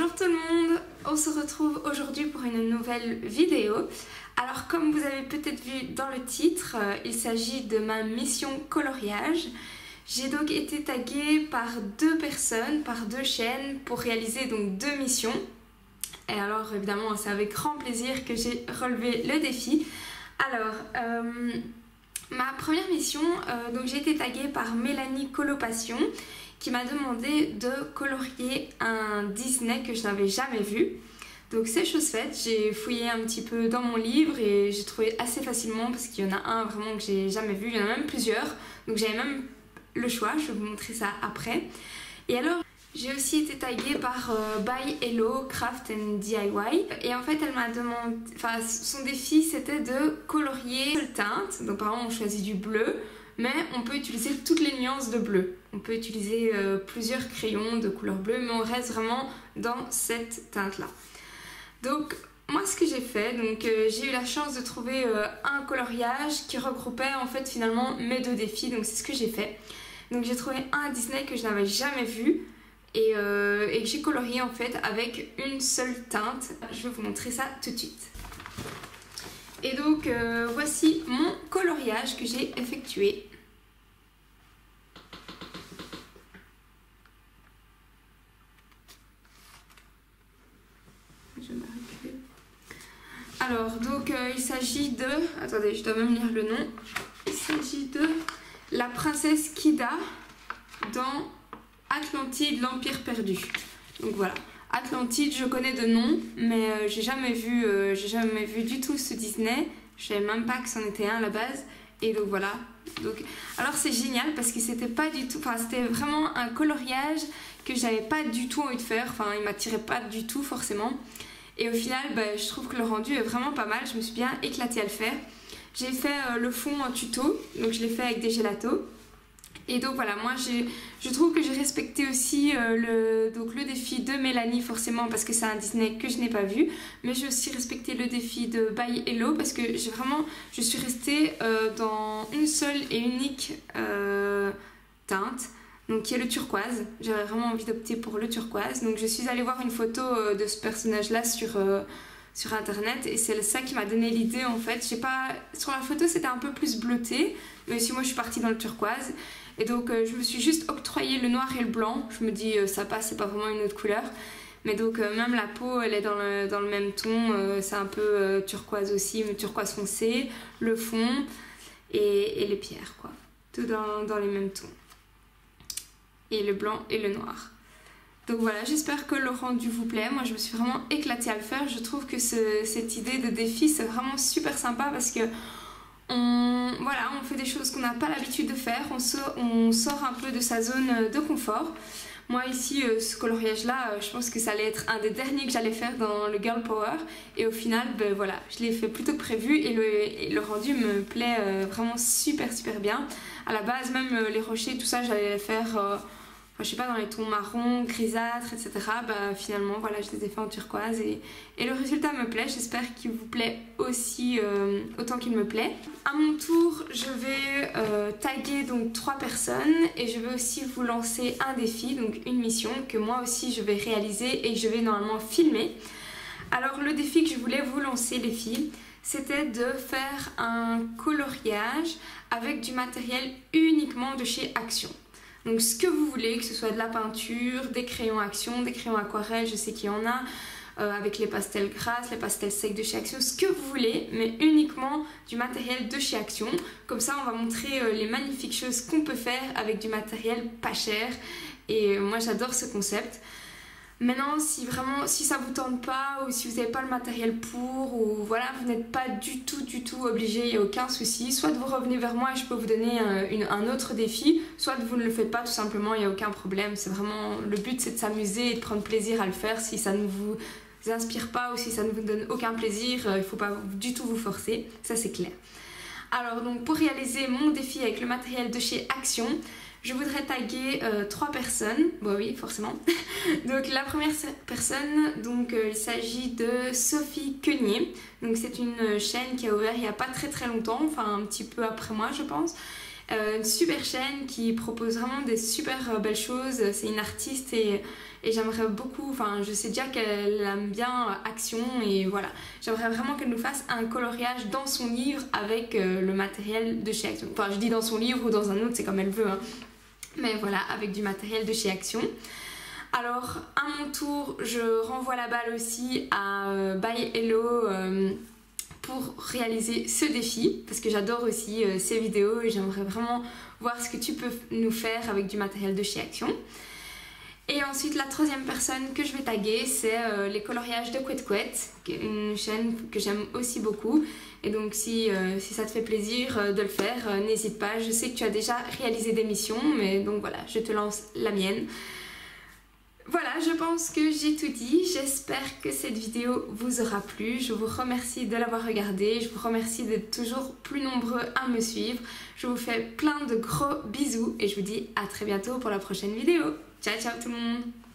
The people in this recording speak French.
Bonjour tout le monde, on se retrouve aujourd'hui pour une nouvelle vidéo. Alors comme vous avez peut-être vu dans le titre, il s'agit de ma mission coloriage. J'ai donc été taguée par deux personnes, par deux chaînes pour réaliser donc deux missions. Et alors évidemment c'est avec grand plaisir que j'ai relevé le défi. Alors ma première mission, donc j'ai été taguée par Mélanie Colopassion qui m'a demandé de colorier un Disney que je n'avais jamais vu. Donc c'est chose faite, j'ai fouillé un petit peu dans mon livre et j'ai trouvé assez facilement parce qu'il y en a un vraiment que j'ai jamais vu, il y en a même plusieurs, donc j'avais même le choix, je vais vous montrer ça après. Et alors j'ai aussi été taguée par By Hello Craft and DIY et en fait elle m'a demandé, enfin son défi c'était de colorier une seule teinte, donc par exemple on choisit du bleu, mais on peut utiliser toutes les nuances de bleu. On peut utiliser plusieurs crayons de couleur bleue, mais on reste vraiment dans cette teinte-là. Donc, moi, ce que j'ai fait, j'ai eu la chance de trouver un coloriage qui regroupait en fait finalement mes deux défis. Donc, c'est ce que j'ai fait. Donc, j'ai trouvé un Disney que je n'avais jamais vu et que j'ai colorié en fait avec une seule teinte. Je vais vous montrer ça tout de suite. Et donc, voici mon coloriage que j'ai effectué. Je vais m'arrêter. Alors, donc, il s'agit de... Attendez, je dois même lire le nom. Il s'agit de la princesse Kida dans Atlantide, l'Empire perdu. Donc voilà. Atlantide, je connais de nom, mais j'ai jamais vu du tout ce Disney. Je savais même pas que c'en était un à la base. Et donc voilà. Donc, alors c'est génial parce que c'était pas du tout, enfin c'était vraiment un coloriage que j'avais pas du tout envie de faire. Enfin, il m'attirait pas du tout forcément. Et au final, je trouve que le rendu est vraiment pas mal. Je me suis bien éclatée à le faire. J'ai fait le fond en tuto, donc je l'ai fait avec des gélatos. Et donc voilà, moi je trouve que j'ai respecté aussi le défi de Mélanie forcément parce que c'est un Disney que je n'ai pas vu. Mais j'ai aussi respecté le défi de By Hello parce que je suis restée dans une seule et unique teinte. Donc qui est le turquoise. J'avais vraiment envie d'opter pour le turquoise. Donc je suis allée voir une photo de ce personnage là sur internet et c'est ça qui m'a donné l'idée en fait. Sur la photo c'était un peu plus bleuté, mais si moi je suis partie dans le turquoise. Et donc je me suis juste octroyé le noir et le blanc. Je me dis ça passe, c'est pas vraiment une autre couleur. Mais donc même la peau elle est dans le même ton, c'est un peu turquoise aussi, mais turquoise foncé, le fond et les pierres quoi. Tout dans les mêmes tons. Et le blanc et le noir. Donc voilà, j'espère que le rendu vous plaît. Moi je me suis vraiment éclatée à le faire. Je trouve que cette idée de défi c'est vraiment super sympa parce que on fait des choses qu'on n'a pas l'habitude de faire. On sort un peu de sa zone de confort. Moi ici, ce coloriage là, je pense que ça allait être un des derniers que j'allais faire dans le Girl Power. Et au final, voilà, je l'ai fait plutôt que prévu et le rendu me plaît vraiment super bien. À la base, même les rochers, tout ça, j'allais les faire... je sais pas, dans les tons marron, grisâtres, etc. Finalement, voilà, je les ai fait en turquoise et le résultat me plaît. J'espère qu'il vous plaît aussi autant qu'il me plaît. À mon tour, je vais taguer donc 3 personnes et je vais aussi vous lancer un défi, donc une mission que moi aussi je vais réaliser et que je vais normalement filmer. Alors, le défi que je voulais vous lancer, les filles, c'était de faire un coloriage avec du matériel uniquement de chez Action. Donc ce que vous voulez, que ce soit de la peinture, des crayons Action, des crayons aquarelle, je sais qu'il y en a, avec les pastels grasses, les pastels secs de chez Action, ce que vous voulez, mais uniquement du matériel de chez Action. Comme ça, on va montrer les magnifiques choses qu'on peut faire avec du matériel pas cher. Et moi, j'adore ce concept. Maintenant, si ça vous tente pas ou si vous n'avez pas le matériel pour ou voilà, vous n'êtes pas du tout obligé, il n'y a aucun souci. Soit vous revenez vers moi et je peux vous donner un autre défi, soit vous ne le faites pas tout simplement, il n'y a aucun problème. C'est vraiment, le but c'est de s'amuser et de prendre plaisir à le faire. Si ça ne vous inspire pas ou si ça ne vous donne aucun plaisir, il ne faut pas du tout vous forcer, ça c'est clair. Alors donc pour réaliser mon défi avec le matériel de chez Action, je voudrais taguer 3 personnes, bon oui forcément. Donc la première personne, il s'agit de Sophie Quenier. Donc c'est une chaîne qui a ouvert il n'y a pas très longtemps, enfin un petit peu après moi je pense. Une super chaîne qui propose vraiment des super belles choses. C'est une artiste et j'aimerais beaucoup, enfin je sais déjà qu'elle aime bien action et voilà. J'aimerais vraiment qu'elle nous fasse un coloriage dans son livre avec le matériel de chez Action. Enfin je dis dans son livre ou dans un autre, c'est comme elle veut, hein. Mais voilà, avec du matériel de chez Action. Alors à mon tour, je renvoie la balle aussi à By Hello pour réaliser ce défi parce que j'adore aussi ces vidéos et j'aimerais vraiment voir ce que tu peux nous faire avec du matériel de chez Action. Et ensuite la troisième personne que je vais taguer, c'est les coloriages de Couette Couette, une chaîne que j'aime aussi beaucoup. Et donc si ça te fait plaisir de le faire, n'hésite pas. Je sais que tu as déjà réalisé des missions, mais donc voilà, je te lance la mienne. Voilà, je pense que j'ai tout dit. J'espère que cette vidéo vous aura plu. Je vous remercie de l'avoir regardée. Je vous remercie d'être toujours plus nombreux à me suivre. Je vous fais plein de gros bisous et je vous dis à très bientôt pour la prochaine vidéo. Ciao, ciao tout le monde!